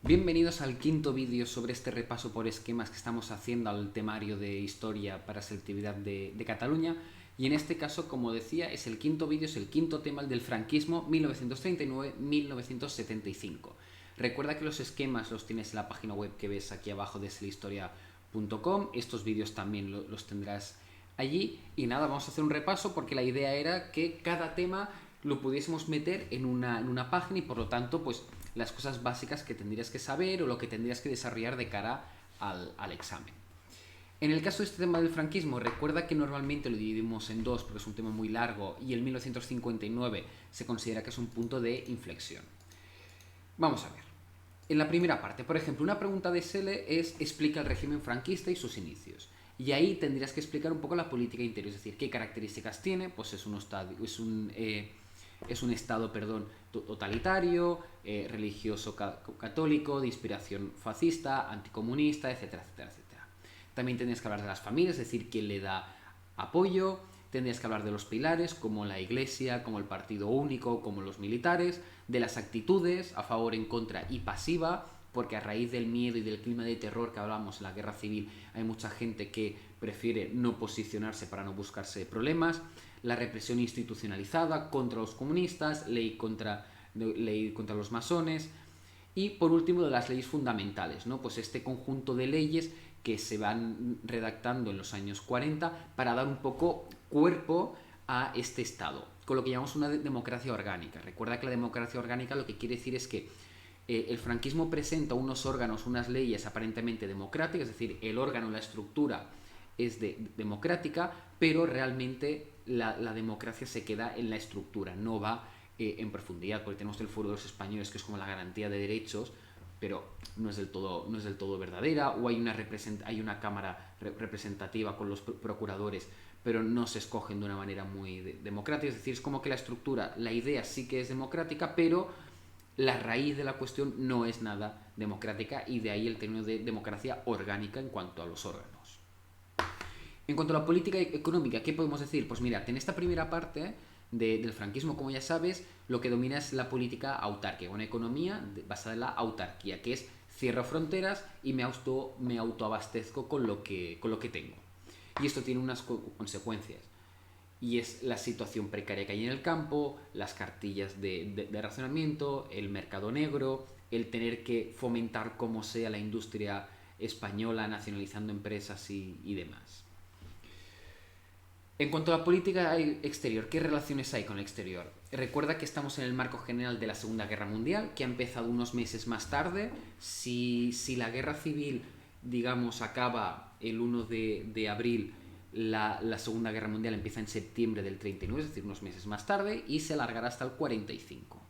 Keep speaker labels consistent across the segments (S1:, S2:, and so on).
S1: Bienvenidos al quinto vídeo sobre este repaso por esquemas que estamos haciendo al temario de historia para selectividad de Cataluña. Y en este caso, como decía, es el quinto vídeo, es el quinto tema, el del franquismo 1939-1975. Recuerda que los esquemas los tienes en la página web que ves aquí abajo de selhistoria.com. Estos vídeos también los tendrás allí. Y nada, vamos a hacer un repaso porque la idea era que cada tema lo pudiésemos meter en una página y por lo tanto, pues las cosas básicas que tendrías que saber o lo que tendrías que desarrollar de cara al examen. En el caso de este tema del franquismo, recuerda que normalmente lo dividimos en dos porque es un tema muy largo y el 1959 se considera que es un punto de inflexión. Vamos a ver. En la primera parte, por ejemplo, una pregunta de SL es explica el régimen franquista y sus inicios. Y ahí tendrías que explicar un poco la política interior, es decir, qué características tiene, pues es un estado totalitario, religioso católico, de inspiración fascista, anticomunista, etcétera, etcétera, etcétera. También tendrías que hablar de las familias, es decir, quién le da apoyo. Tendrías que hablar de los pilares, como la Iglesia, como el Partido Único, como los militares, de las actitudes a favor, en contra y pasiva, porque a raíz del miedo y del clima de terror que hablamos en la guerra civil hay mucha gente que prefiere no posicionarse para no buscarse problemas. La represión institucionalizada contra los comunistas, ley contra los masones. Y por último, de las leyes fundamentales, ¿no? Pues este conjunto de leyes que se van redactando en los años 40 para dar un poco cuerpo a este Estado, con lo que llamamos una democracia orgánica. Recuerda que la democracia orgánica lo que quiere decir es que el franquismo presenta unos órganos, unas leyes aparentemente democráticas, es decir, el órgano, la estructura es democrática, pero realmente la democracia se queda en la estructura, no va en profundidad, porque tenemos el Foro de los Españoles, que es como la garantía de derechos, pero no es del todo verdadera, o hay una cámara representativa con los procuradores, pero no se escogen de una manera muy democrática, es decir, es como que la estructura, la idea sí que es democrática, pero la raíz de la cuestión no es nada democrática, y de ahí el término de democracia orgánica en cuanto a los órganos. En cuanto a la política económica, ¿qué podemos decir? Pues mirad, en esta primera parte del franquismo, como ya sabes, lo que domina es la política autárquica, una economía basada en la autarquía, que es cierro fronteras y me autoabastezco con lo que tengo. Y esto tiene unas consecuencias, y es la situación precaria que hay en el campo, las cartillas de racionamiento, el mercado negro, el tener que fomentar como sea la industria española nacionalizando empresas y demás. En cuanto a la política exterior, ¿qué relaciones hay con el exterior? Recuerda que estamos en el marco general de la Segunda Guerra Mundial, que ha empezado unos meses más tarde. Si la guerra civil, digamos, acaba el 1 de abril, la Segunda Guerra Mundial empieza en septiembre del 39, es decir, unos meses más tarde, y se alargará hasta el 45.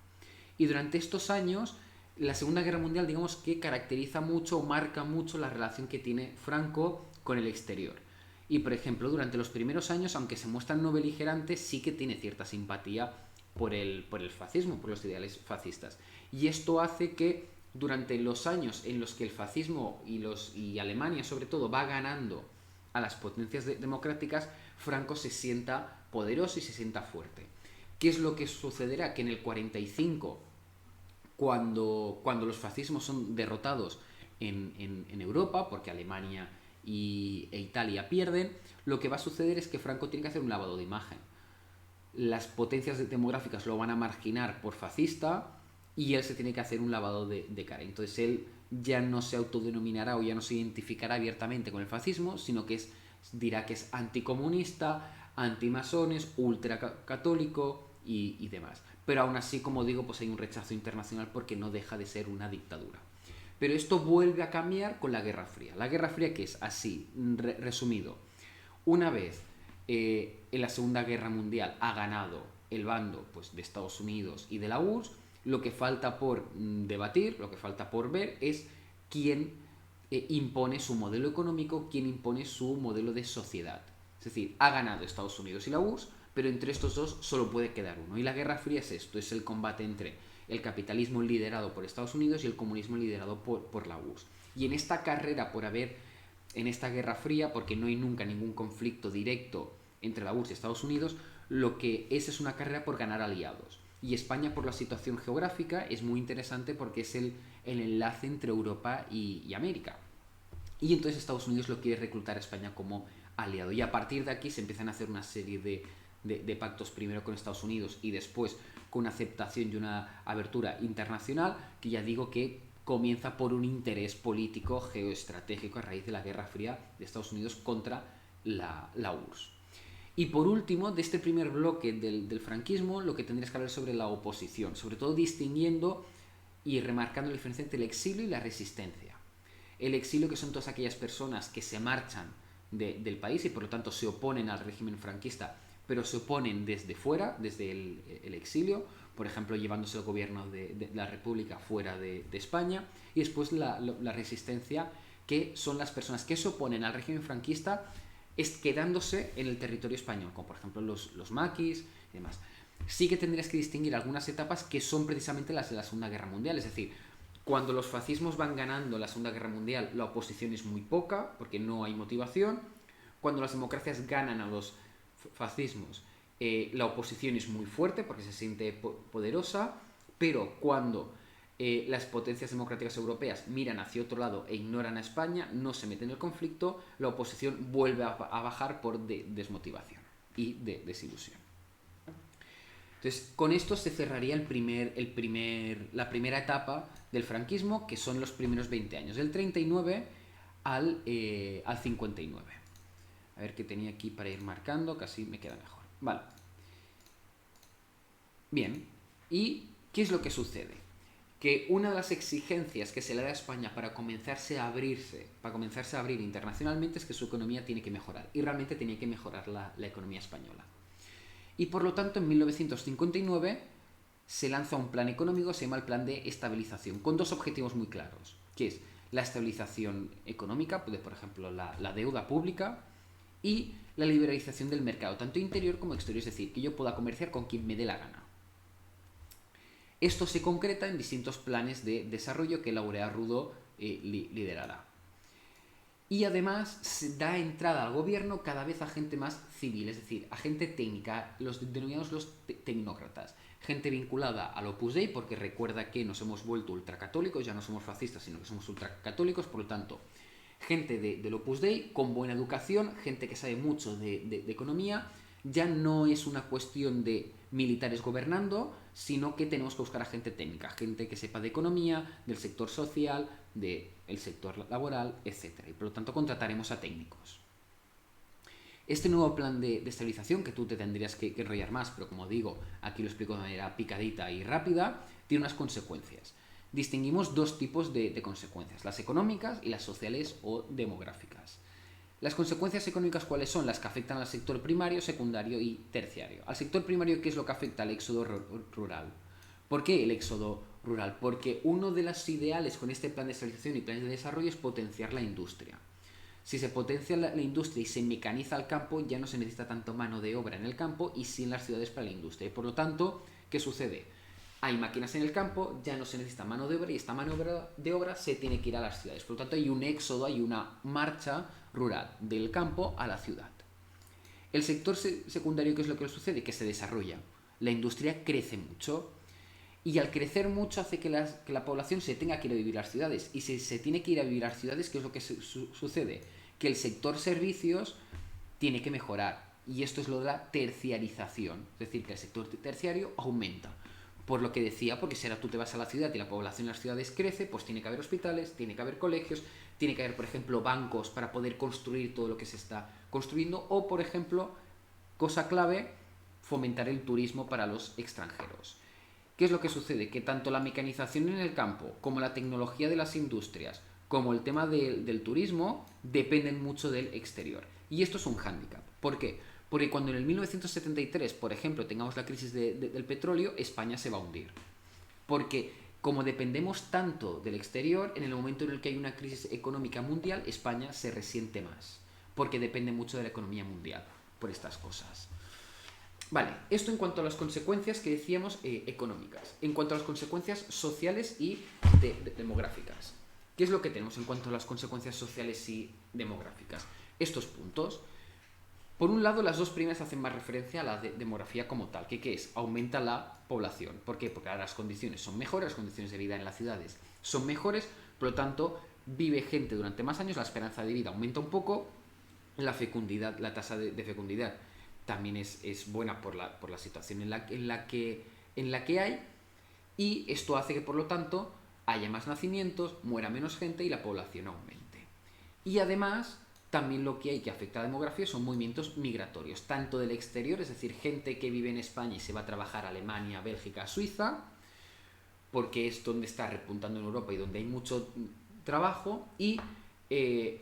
S1: Y durante estos años, la Segunda Guerra Mundial, digamos que caracteriza mucho o marca mucho la relación que tiene Franco con el exterior. Y, por ejemplo, durante los primeros años, aunque se muestra no beligerante, sí que tiene cierta simpatía por el fascismo, por los ideales fascistas. Y esto hace que durante los años en los que el fascismo y Alemania, sobre todo, va ganando a las potencias democráticas, Franco se sienta poderoso y se sienta fuerte. ¿Qué es lo que sucederá? Que en el 45, cuando los fascismos son derrotados en Europa, porque Alemania e Italia pierden, lo que va a suceder es que Franco tiene que hacer un lavado de imagen. Las potencias demográficas lo van a marginar por fascista y él se tiene que hacer un lavado de cara. Entonces él ya no se autodenominará o ya no se identificará abiertamente con el fascismo, sino que dirá que es anticomunista, antimasones, ultracatólico y demás. Pero aún así, como digo, pues hay un rechazo internacional porque no deja de ser una dictadura. Pero esto vuelve a cambiar con la Guerra Fría. La Guerra Fría, que es así, resumido, una vez en la Segunda Guerra Mundial ha ganado el bando, pues, de Estados Unidos y de la URSS, lo que falta por debatir, lo que falta por ver es quién impone su modelo económico, quién impone su modelo de sociedad. Es decir, ha ganado Estados Unidos y la URSS, pero entre estos dos solo puede quedar uno. Y la Guerra Fría es esto, es el combate entre el capitalismo liderado por Estados Unidos y el comunismo liderado por la URSS. Y en esta carrera por haber, en esta Guerra Fría, porque no hay nunca ningún conflicto directo entre la URSS y Estados Unidos, lo que es una carrera por ganar aliados. Y España, por la situación geográfica, es muy interesante porque es el enlace entre Europa y América. Y entonces Estados Unidos lo quiere reclutar a España como aliado. Y a partir de aquí se empiezan a hacer una serie de pactos, primero con Estados Unidos y después con una aceptación y una abertura internacional, que ya digo que comienza por un interés político geoestratégico a raíz de la Guerra Fría de Estados Unidos contra la URSS. Y por último, de este primer bloque del franquismo, lo que tendrías que hablar sobre la oposición, sobre todo distinguiendo y remarcando la diferencia entre el exilio y la resistencia. El exilio, que son todas aquellas personas que se marchan del país y por lo tanto se oponen al régimen franquista, pero se oponen desde fuera, desde el exilio, por ejemplo, llevándose el gobierno de la República fuera de España. Y después la resistencia, que son las personas que se oponen al régimen franquista quedándose en el territorio español, como por ejemplo los maquis y demás. Sí que tendrías que distinguir algunas etapas que son precisamente las de la Segunda Guerra Mundial, es decir, cuando los fascismos van ganando la Segunda Guerra Mundial, la oposición es muy poca, porque no hay motivación. Cuando las democracias ganan a los fascismos, la oposición es muy fuerte, porque se siente poderosa, pero cuando las potencias democráticas europeas miran hacia otro lado e ignoran a España, no se meten en el conflicto, la oposición vuelve a bajar por desmotivación y desilusión. Entonces, con esto se cerraría la primera etapa del franquismo, que son los primeros 20 años, del 39 al 59. A ver qué tenía aquí para ir marcando, que así me queda mejor. Vale. Bien, ¿y qué es lo que sucede? Que una de las exigencias que se le da a España para comenzarse a abrir internacionalmente es que su economía tiene que mejorar, y realmente tiene que mejorar la economía española. Y por lo tanto, en 1959 se lanza un plan económico, se llama el Plan de Estabilización, con dos objetivos muy claros, que es la estabilización económica, por ejemplo, la deuda pública, y la liberalización del mercado, tanto interior como exterior, es decir, que yo pueda comerciar con quien me dé la gana. Esto se concreta en distintos planes de desarrollo que Laureà Rodó liderará. Y además se da entrada al gobierno cada vez a gente más civil, es decir, a gente técnica, los denominados los tecnócratas, gente vinculada al Opus Dei, porque recuerda que nos hemos vuelto ultracatólicos, ya no somos fascistas, sino que somos ultracatólicos, por lo tanto, gente del Opus Dei con buena educación, gente que sabe mucho de economía. Ya no es una cuestión de militares gobernando, sino que tenemos que buscar a gente técnica, gente que sepa de economía, del sector social, del sector laboral, etc. Y por lo tanto contrataremos a técnicos. Este nuevo plan de estabilización, que tú te tendrías que enrollar más, pero como digo, aquí lo explico de manera picadita y rápida, tiene unas consecuencias. Distinguimos dos tipos de consecuencias, las económicas y las sociales o demográficas. Las consecuencias económicas, ¿cuáles son? Las que afectan al sector primario, secundario y terciario. Al sector primario, ¿qué es lo que afecta al éxodo rural? ¿Por qué el éxodo rural? Porque uno de los ideales con este plan de estabilización y planes de desarrollo es potenciar la industria. Si se potencia la industria y se mecaniza el campo, ya no se necesita tanto mano de obra en el campo y sí en las ciudades para la industria. Y por lo tanto, ¿qué sucede? Hay máquinas en el campo, ya no se necesita mano de obra y esta mano de obra se tiene que ir a las ciudades. Por lo tanto, hay un éxodo, hay una marcha rural del campo a la ciudad. El sector secundario, ¿qué es lo que sucede? Que se desarrolla. La industria crece mucho y al crecer mucho hace que la población se tenga que ir a vivir a las ciudades. Y si se tiene que ir a vivir a las ciudades, ¿qué es lo que sucede? Que el sector servicios tiene que mejorar. Y esto es lo de la terciarización. Es decir, que el sector terciario aumenta. Por lo que decía, porque si ahora tú te vas a la ciudad y la población en las ciudades crece, pues tiene que haber hospitales, tiene que haber colegios, tiene que haber, por ejemplo, bancos para poder construir todo lo que se está construyendo, o, por ejemplo, cosa clave, fomentar el turismo para los extranjeros. ¿Qué es lo que sucede? Que tanto la mecanización en el campo, como la tecnología de las industrias, como el tema del turismo, dependen mucho del exterior. Y esto es un hándicap. ¿Por qué? Porque cuando en el 1973, por ejemplo, tengamos la crisis del petróleo, España se va a hundir. Porque como dependemos tanto del exterior, en el momento en el que hay una crisis económica mundial, España se resiente más. Porque depende mucho de la economía mundial por estas cosas. Vale, esto en cuanto a las consecuencias que decíamos económicas. En cuanto a las consecuencias sociales y demográficas. ¿Qué es lo que tenemos en cuanto a las consecuencias sociales y demográficas? Estos puntos. Por un lado, las dos primeras hacen más referencia a la demografía como tal, que ¿qué es? Aumenta la población. ¿Por qué? Porque ahora las condiciones son mejores, las condiciones de vida en las ciudades son mejores, por lo tanto, vive gente durante más años, la esperanza de vida aumenta un poco, la fecundidad, la tasa de fecundidad también es buena por la situación en la que hay, y esto hace que, por lo tanto, haya más nacimientos, muera menos gente y la población aumente. Y además, también lo que hay que afecta a la demografía son movimientos migratorios, tanto del exterior, es decir, gente que vive en España y se va a trabajar a Alemania, Bélgica, Suiza, porque es donde está repuntando en Europa y donde hay mucho trabajo, y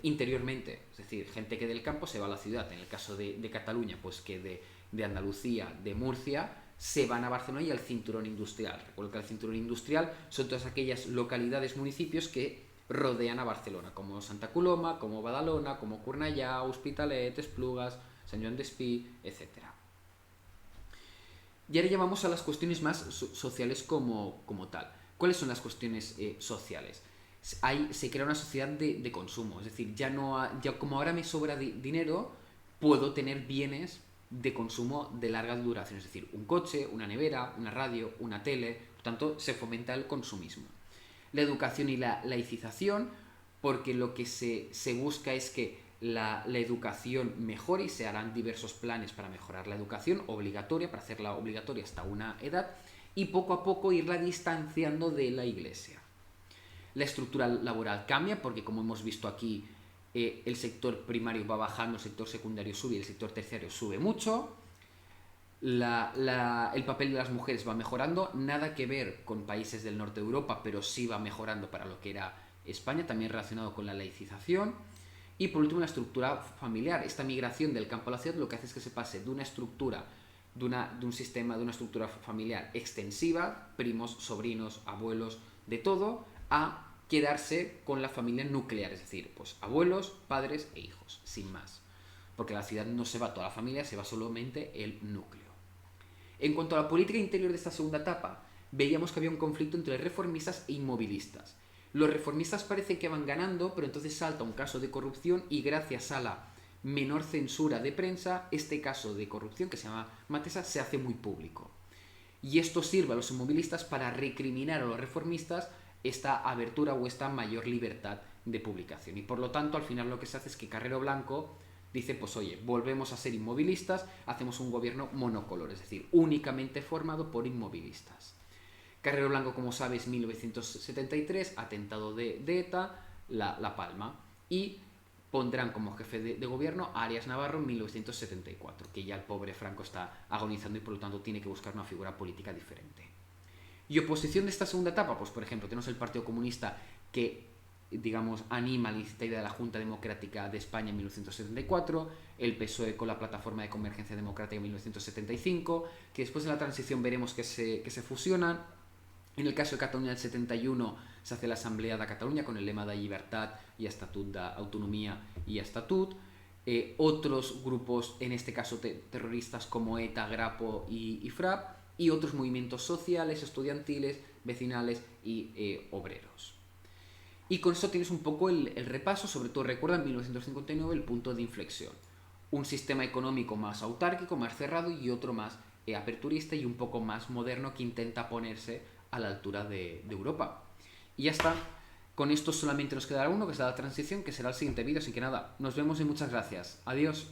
S1: interiormente, es decir, gente que del campo se va a la ciudad, en el caso de Cataluña, pues que de Andalucía, de Murcia, se van a Barcelona y al cinturón industrial. Recuerdo que el cinturón industrial son todas aquellas localidades, municipios que rodean a Barcelona, como Santa Coloma, como Badalona, como Cornellà, Hospitalet, Esplugas, Sant Joan Despí, etc. Y ahora ya vamos a las cuestiones más sociales como tal. ¿Cuáles son las cuestiones sociales? Se crea una sociedad de consumo, es decir, ya como ahora me sobra dinero, puedo tener bienes de consumo de larga duración, es decir, un coche, una nevera, una radio, una tele, por tanto se fomenta el consumismo. La educación y la laicización, porque lo que se busca es que la educación mejore y se harán diversos planes para mejorar la educación obligatoria, para hacerla obligatoria hasta una edad, y poco a poco irla distanciando de la Iglesia. La estructura laboral cambia porque, como hemos visto aquí, el sector primario va bajando, el sector secundario sube y el sector terciario sube mucho. El papel de las mujeres va mejorando, nada que ver con países del norte de Europa, pero sí va mejorando para lo que era España, también relacionado con la laicización. Y por último, la estructura familiar. Esta migración del campo a la ciudad lo que hace es que se pase de una estructura, de un sistema, de una estructura familiar extensiva, primos, sobrinos, abuelos, de todo, a quedarse con la familia nuclear, es decir, pues abuelos, padres e hijos, sin más. Porque a la ciudad no se va toda la familia, se va solamente el núcleo. En cuanto a la política interior de esta segunda etapa, veíamos que había un conflicto entre reformistas e inmovilistas. Los reformistas parece que van ganando, pero entonces salta un caso de corrupción y gracias a la menor censura de prensa, este caso de corrupción, que se llama Matesa, se hace muy público. Y esto sirve a los inmovilistas para recriminar a los reformistas esta abertura o esta mayor libertad de publicación. Y por lo tanto, al final lo que se hace es que Carrero Blanco dice, pues oye, volvemos a ser inmovilistas, hacemos un gobierno monocolor, es decir, únicamente formado por inmovilistas. Carrero Blanco, como sabes, 1973, atentado de ETA, La Palma, y pondrán como jefe de gobierno a Arias Navarro en 1974, que ya el pobre Franco está agonizando y por lo tanto tiene que buscar una figura política diferente. Y oposición de esta segunda etapa, pues por ejemplo, tenemos el Partido Comunista que, digamos, anima la idea de la Junta Democrática de España en 1974, el PSOE con la Plataforma de Convergencia Democrática en 1975, que después de la transición veremos que se fusionan. En el caso de Cataluña del 71 se hace la Asamblea de Cataluña con el lema de Llibertat y Estatut d'Autonomia y Estatut. Otros grupos, en este caso terroristas como ETA, Grapo y FRAP, y otros movimientos sociales, estudiantiles, vecinales y obreros. Y con eso tienes un poco el repaso, sobre todo recuerda en 1959 el punto de inflexión. Un sistema económico más autárquico, más cerrado y otro más aperturista y un poco más moderno que intenta ponerse a la altura de Europa. Y ya está. Con esto solamente nos quedará uno, que será la transición, que será el siguiente vídeo. Así que nada, nos vemos y muchas gracias. Adiós.